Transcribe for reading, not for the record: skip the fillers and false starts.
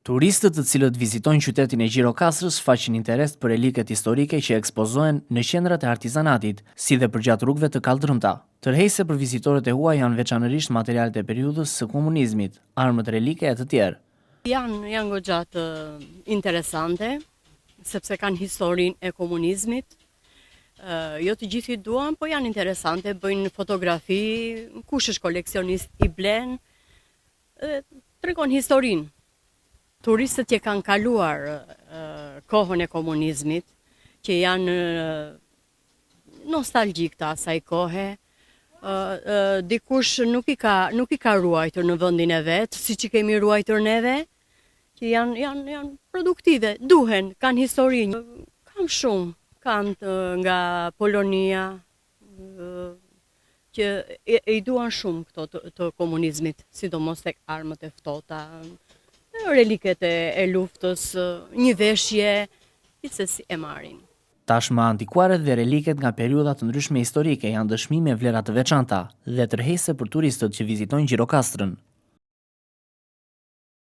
Turistët të cilët vizitojnë qytetin e Gjirokastrës faqin interes për reliket historike që ekspozohen në qendrat e artizanatit, si dhe përgjatë rrugëve të kaldrëmta. Tërheqëse për vizitorët e huaj janë veçanërisht materialet e periudhës së komunizmit, armët relike e të tjerë. Janë goxha të interesante, sepse kanë historinë e komunizmit. Jo të gjithë i duan, po janë interesante, bëjnë fotografi, kush është koleksionist i blen, tregon historinë. Turistët që kanë kaluar kohën e komunizmit, që janë nostalgjik të asaj kohe, dikush nuk i ka ruajtur në vendin e vet, siç i kemi ruajtur neve, që janë produktive, duhen, kanë historinë, kanë shumë, kanë nga Polonia, që i duan shumë këto të komunizmit, sidomos tek armët e ftohta, reliket e luftës, një veshje, gjithsesi e marrin. Tashmë antikuaret dhe reliket nga periudha të ndryshme historike janë dëshmi me vlera të veçanta dhe tërheqëse për turistët që vizitojnë Gjirokastrën.